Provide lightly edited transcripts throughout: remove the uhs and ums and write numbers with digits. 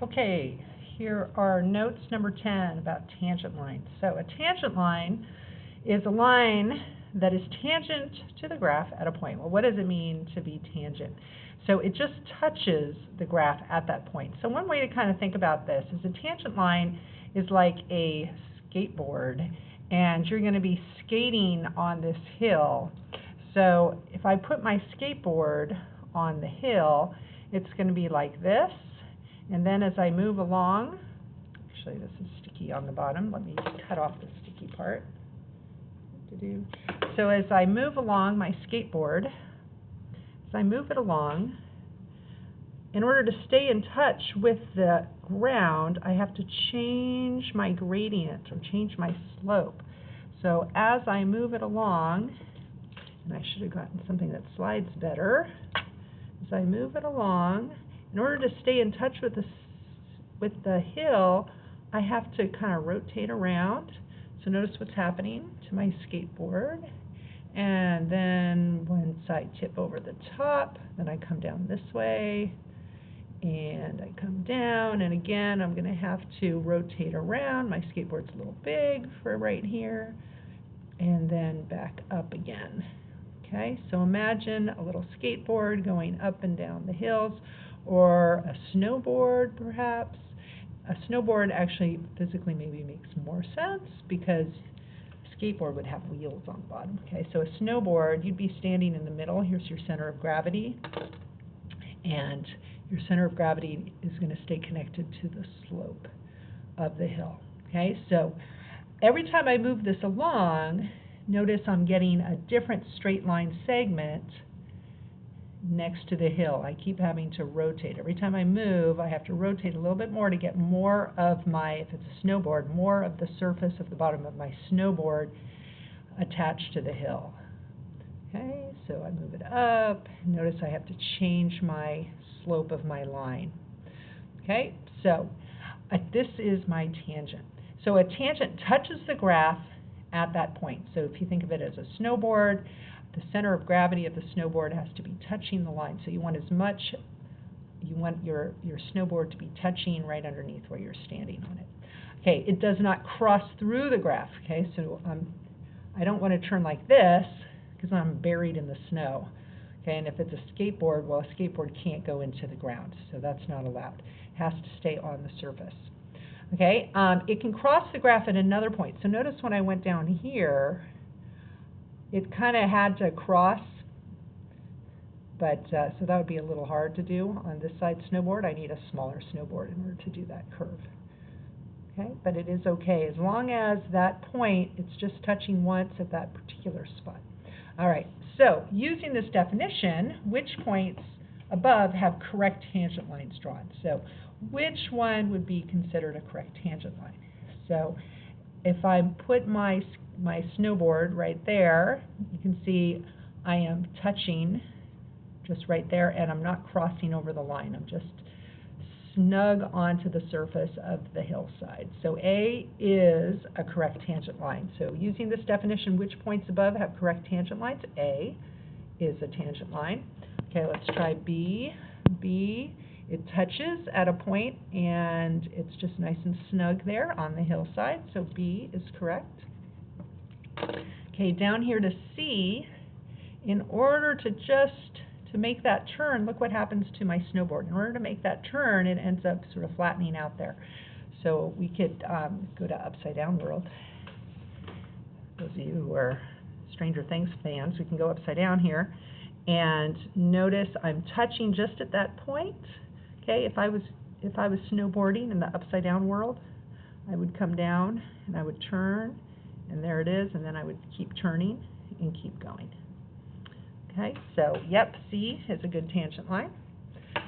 Okay, here are notes number 10 about tangent lines. So a tangent line is a line that is tangent to the graph at a point. Well, what does it mean to be tangent? So it just touches the graph at that point. So one way to kind of think about this is a tangent line is like a skateboard, and you're going to be skating on this hill. So if I put my skateboard on the hill, it's going to be like this. And then as I move along, actually this is sticky on the bottom. Let me cut off the sticky part. So as I move along my skateboard, as I move it along, in order to stay in touch with the ground, I have to change my gradient or change my slope. So as I move it along, and I should have gotten something that slides better, as I move it along, in order to stay in touch with the hill, I have to kind of rotate around. So notice what's happening to my skateboard. And then once I tip over the top, then I come down this way, and I come down, and again I'm going to have to rotate around. My skateboard's a little big for right here, and then back up again. Okay, so imagine a little skateboard going up and down the hills, or a snowboard perhaps. A snowboard actually physically maybe makes more sense because a skateboard would have wheels on the bottom. Okay, so a snowboard, you'd be standing in the middle. Here's your center of gravity, and your center of gravity is going to stay connected to the slope of the hill. Okay, so every time I move this along, notice I'm getting a different straight line segment next to the hill. I keep having to rotate. Every time I move, I have to rotate a little bit more to get more of my, if it's a snowboard, more of the surface of the bottom of my snowboard attached to the hill. Okay, so I move it up. Notice I have to change my slope of my line. Okay, so this is my tangent. So a tangent touches the graph at that point. So if you think of it as a snowboard, the center of gravity of the snowboard has to be touching the line. So you want your snowboard to be touching right underneath where you're standing on it. Okay, it does not cross through the graph. Okay, so I don't want to turn like this because I'm buried in the snow. Okay, and if it's a skateboard, well, a skateboard can't go into the ground, so that's not allowed. It has to stay on the surface. Okay, it can cross the graph at another point. So notice when I went down here, it kind of had to cross, but so that would be a little hard to do on this side snowboard. I need a smaller snowboard in order to do that curve. Okay, but it is okay as long as that point, it's just touching once at that particular spot. All right, so using this definition, which points above have correct tangent lines drawn? So which one would be considered a correct tangent line? So if I put my snowboard right there, you can see I am touching just right there, and I'm not crossing over the line. I'm just snug onto the surface of the hillside. So A is a correct tangent line. So using this definition, which points above have correct tangent lines? A is a tangent line. Okay, let's try B. B, it touches at a point, and it's just nice and snug there on the hillside, so B is correct. Okay, down here to C, in order to make that turn, look what happens to my snowboard. In order to make that turn, it ends up sort of flattening out there. So we could go to Upside Down World. Those of you who are Stranger Things fans, we can go upside down here. And notice I'm touching just at that point. Okay, if I was snowboarding in the Upside Down World, I would come down and I would turn, and there it is, and then I would keep turning and keep going. Okay, so yep, C is a good tangent line.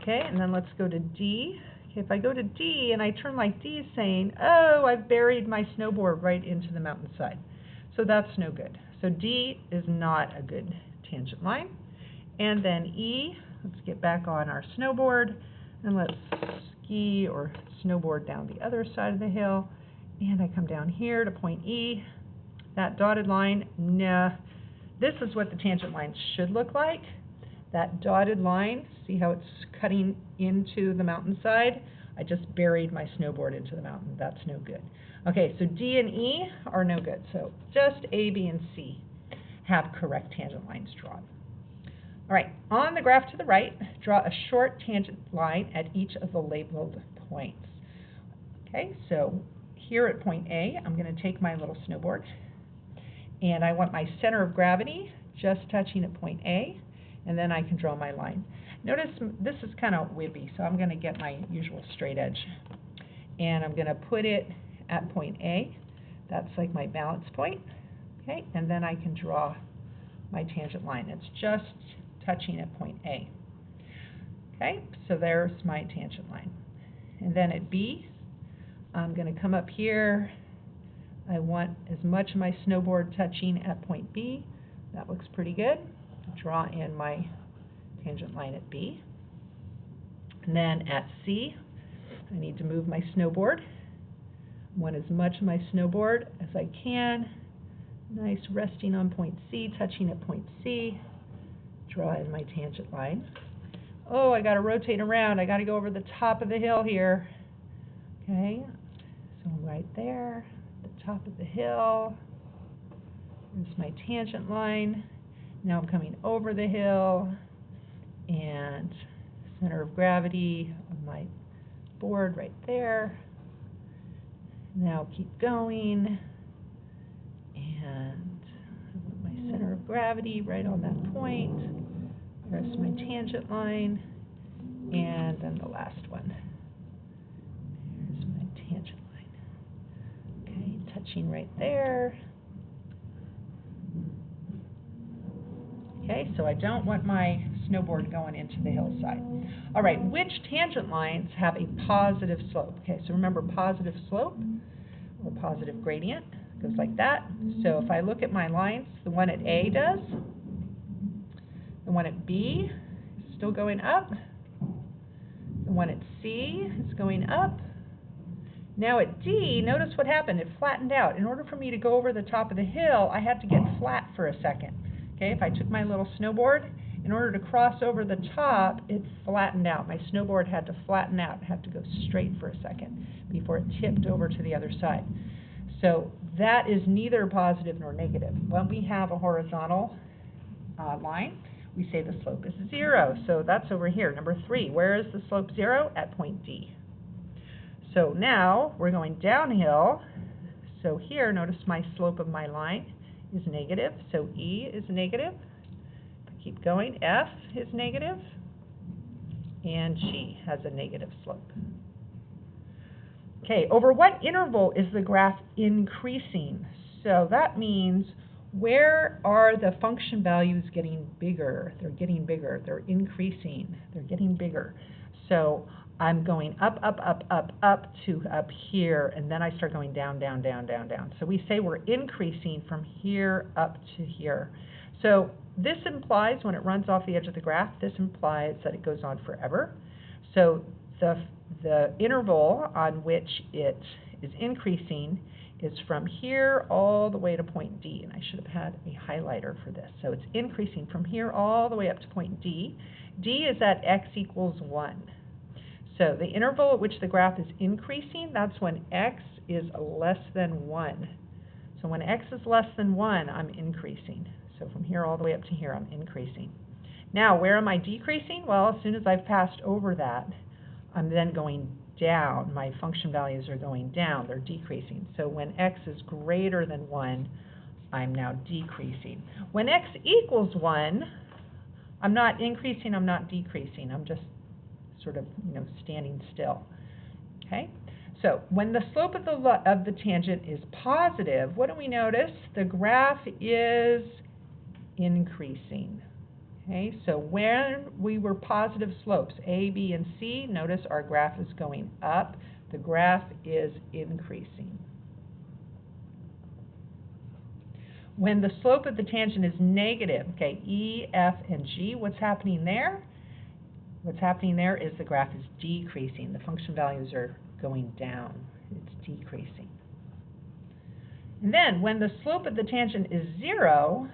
Okay, and then let's go to D. Okay, if I go to D and I turn like D is saying, oh, I've buried my snowboard right into the mountainside. So that's no good. So D is not a good tangent line. And then E, let's get back on our snowboard, and let's ski or snowboard down the other side of the hill. And I come down here to point E. That dotted line, nah. This is what the tangent line should look like. That dotted line, see how it's cutting into the mountainside? I just buried my snowboard into the mountain. That's no good. Okay, so D and E are no good. So just A, B, and C have correct tangent lines drawn. All right, on the graph to the right, draw a short tangent line at each of the labeled points. Okay, so here at point A, I'm going to take my little snowboard, and I want my center of gravity just touching at point A, and then I can draw my line. Notice this is kind of wibbly, so I'm going to get my usual straight edge, and I'm going to put it at point A. That's like my balance point, okay, and then I can draw my tangent line. It's just touching at point A. Okay, so there's my tangent line. And then at B, I'm going to come up here. I want as much of my snowboard touching at point B. That looks pretty good. Draw in my tangent line at B. And then at C, I need to move my snowboard. I want as much of my snowboard as I can. Nice resting on point C, touching at point C. Draw in my tangent line. Oh, I got to rotate around. I got to go over the top of the hill here. Okay, so I'm right there, the top of the hill. There's my tangent line. Now I'm coming over the hill, and center of gravity of my board right there. Now keep going, and I want my center of gravity right on that point. There's my tangent line, and then the last one. There's my tangent line. Okay, touching right there. Okay, so I don't want my snowboard going into the hillside. All right, which tangent lines have a positive slope? Okay, so remember positive slope or positive gradient goes like that. So if I look at my lines, the one at A does. The one at B is still going up. The one at C is going up. Now at D, notice what happened. It flattened out. In order for me to go over the top of the hill, I had to get flat for a second. Okay, if I took my little snowboard, in order to cross over the top, it flattened out. My snowboard had to flatten out. It had to go straight for a second before it tipped over to the other side. So that is neither positive nor negative. When we have a horizontal line, we say the slope is 0. So that's over here, number 3. Where is the slope 0? At point D. So now we're going downhill. So here, notice my slope of my line is negative. So E is negative. Keep going. F is negative. And G has a negative slope. Okay, over what interval is the graph increasing? So that means, where are the function values getting bigger? They're getting bigger. They're increasing. They're getting bigger. So I'm going up, up, up, up, up to up here, and then I start going down, down, down, down, down. So we say we're increasing from here up to here. So this implies, when it runs off the edge of the graph, this implies that it goes on forever. So the interval on which it is increasing is from here all the way to point D, and I should have had a highlighter for this. So it's increasing from here all the way up to point D. D is at x equals 1. So the interval at which the graph is increasing, that's when x is less than 1. So when x is less than 1, I'm increasing. So from here all the way up to here, I'm increasing. Now, where am I decreasing? Well, as soon as I've passed over that, I'm then going down. My function values are going down. They're decreasing. So when x is greater than 1, I'm now decreasing. When x equals 1, I'm not increasing, I'm not decreasing. I'm just sort of, standing still. Okay? So when the slope of the tangent is positive, what do we notice? The graph is increasing. Okay, so when we were positive slopes, A, B, and C, notice our graph is going up. The graph is increasing. When the slope of the tangent is negative, okay, E, F, and G, what's happening there? What's happening there is the graph is decreasing. The function values are going down. It's decreasing. And then when the slope of the tangent is 0,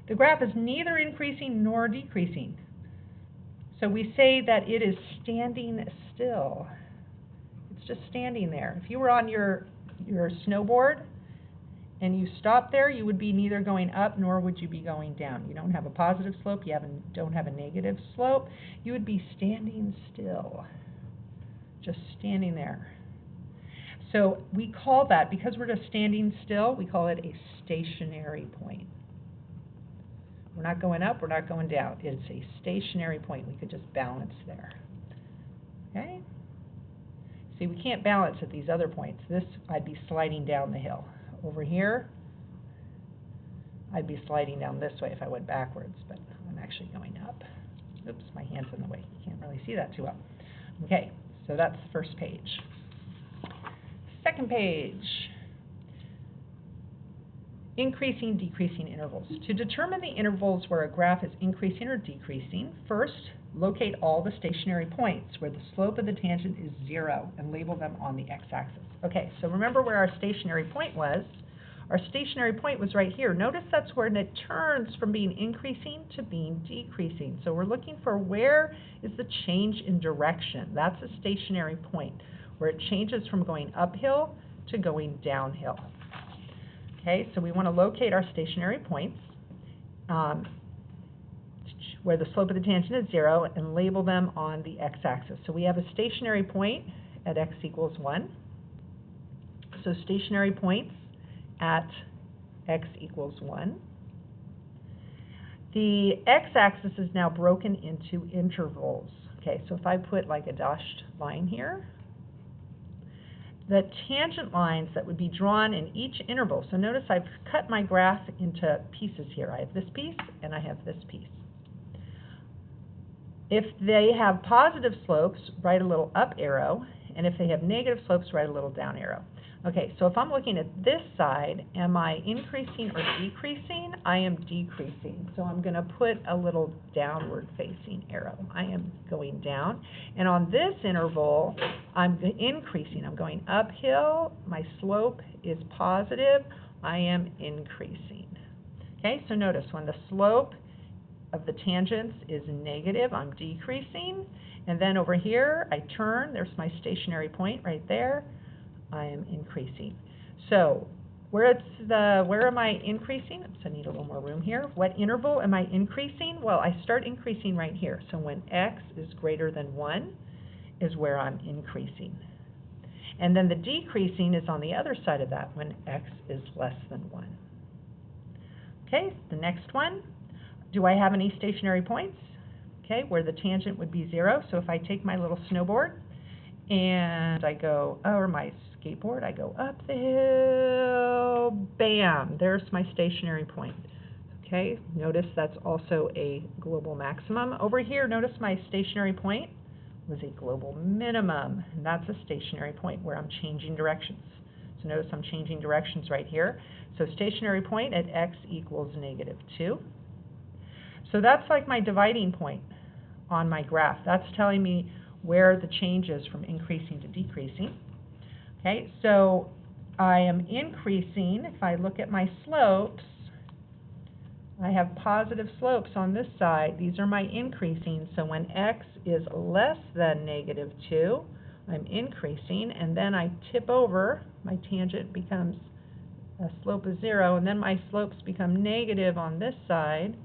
the graph is neither increasing nor decreasing. So we say that it is standing still. It's just standing there. If you were on your snowboard and you stop there, you would be neither going up nor would you be going down. You don't have a positive slope, you don't have a negative slope. You would be standing still, just standing there. So we call that, because we're just standing still, we call it a stationary point. We're not going up, we're not going down. It's a stationary point. We could just balance there. Okay? See, we can't balance at these other points. This, I'd be sliding down the hill. Over here, I'd be sliding down this way if I went backwards, but I'm actually going up. Oops, my hand's in the way. You can't really see that too well. Okay, so that's the first page. Second page. Increasing, decreasing intervals. To determine the intervals where a graph is increasing or decreasing, first, locate all the stationary points where the slope of the tangent is 0 and label them on the x-axis. Okay, so remember where our stationary point was. Our stationary point was right here. Notice that's where it turns from being increasing to being decreasing. So we're looking for where is the change in direction. That's a stationary point, where it changes from going uphill to going downhill. Okay, so we want to locate our stationary points where the slope of the tangent is 0 and label them on the x-axis. So we have a stationary point at x equals 1. So stationary points at x equals 1. The x-axis is now broken into intervals. Okay, so if I put like a dashed line here, the tangent lines that would be drawn in each interval. So notice I've cut my graph into pieces here. I have this piece and I have this piece. If they have positive slopes, write a little up arrow, and if they have negative slopes, write a little down arrow. Okay, so if I'm looking at this side, am I increasing or decreasing? I am decreasing. So I'm going to put a little downward facing arrow. I am going down. And on this interval, I'm increasing. I'm going uphill. My slope is positive. I am increasing. Okay, so notice when the slope of the tangents is negative, I'm decreasing. And then over here, I turn. There's my stationary point right there. I am increasing. So where am I increasing? So I need a little more room here. What interval am I increasing? Well, I start increasing right here. So when x is greater than 1 is where I'm increasing. And then the decreasing is on the other side of that when x is less than 1. Okay, the next one. Do I have any stationary points? Okay, where the tangent would be 0. So if I take my little snowboard and I go, or my skateboard, I go up the hill, bam, there's my stationary point. Okay, notice that's also a global maximum. Over here, notice my stationary point was a global minimum, and that's a stationary point where I'm changing directions. So notice I'm changing directions right here. So stationary point at x equals -2. So that's like my dividing point on my graph. That's telling me where the change is from increasing to decreasing. Okay, so I am increasing. If I look at my slopes, I have positive slopes on this side. These are my increasing. So when x is less than -2, I'm increasing, and then I tip over. My tangent becomes a slope of 0, and then my slopes become negative on this side.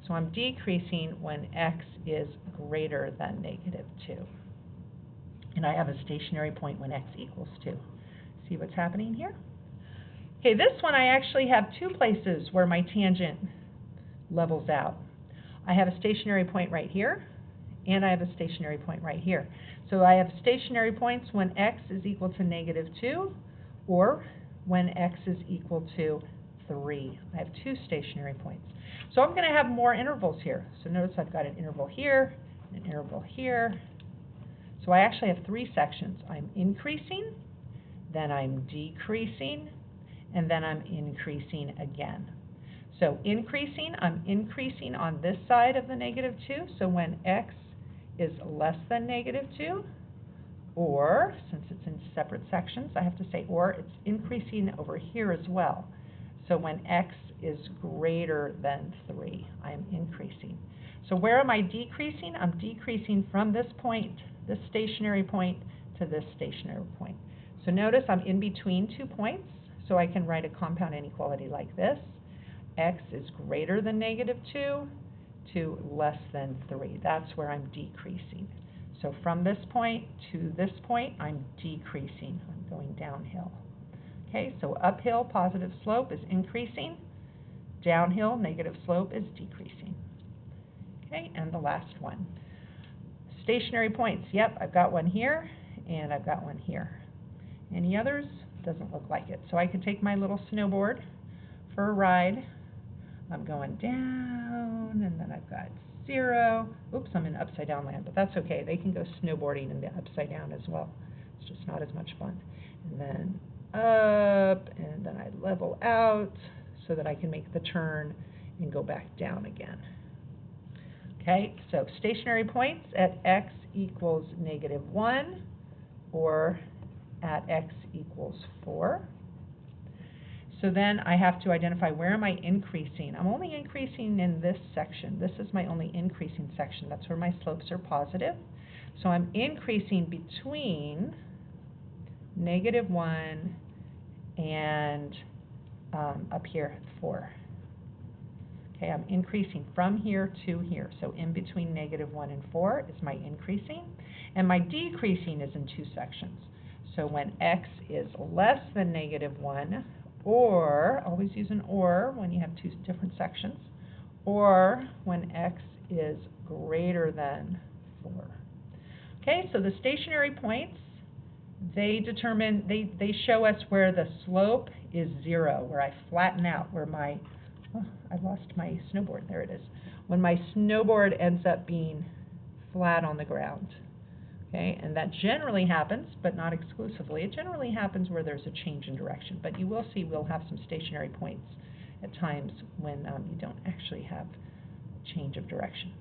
So I'm decreasing when x is greater than -2. And I have a stationary point when x equals 2. See what's happening here? Okay, this one I actually have two places where my tangent levels out. I have a stationary point right here, and I have a stationary point right here. So I have stationary points when x is equal to -2, or when x is equal to 3. I have two stationary points. So I'm going to have more intervals here. So notice I've got an interval here, an interval here. So I actually have 3 sections. I'm increasing, then I'm decreasing, and then I'm increasing again. So increasing, I'm increasing on this side of the -2. So when x is less than -2, or, since it's in separate sections, I have to say or, it's increasing over here as well. So when x is greater than 3, I'm increasing. So where am I decreasing? I'm decreasing from this point, this stationary point, to this stationary point. So notice I'm in between 2 points, so I can write a compound inequality like this. X is greater than -2 to less than 3. That's where I'm decreasing. So from this point to this point, I'm decreasing. I'm going downhill. Okay, so uphill, positive slope is increasing. Downhill, negative slope is decreasing. Okay, and the last one. Stationary points. Yep, I've got one here, and I've got one here. Any others? Doesn't look like it. So I can take my little snowboard for a ride. I'm going down, and then I've got 0. Oops, I'm in upside down land, but that's okay. They can go snowboarding in the upside down as well. It's just not as much fun. And then up, and then I level out so that I can make the turn and go back down again. Okay, so stationary points at x equals -1 or at x equals 4. So then I have to identify where am I increasing. I'm only increasing in this section. This is my only increasing section. That's where my slopes are positive. So I'm increasing between -1 and up here, 4. Okay, I'm increasing from here to here. So in between -1 and 4 is my increasing. And my decreasing is in 2 sections. So when x is less than -1, or, always use an or when you have 2 different sections, or when x is greater than 4. Okay, so the stationary points, they determine, they show us where the slope is 0, where I flatten out, where my, oh, I lost my snowboard, there it is. When my snowboard ends up being flat on the ground. Okay, and that generally happens, but not exclusively. It generally happens where there's a change in direction, but you will see we'll have some stationary points at times when you don't actually have change of direction.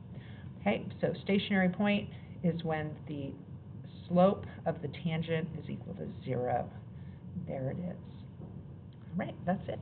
Okay, so stationary point is when the slope of the tangent is equal to 0. There it is. All right, that's it.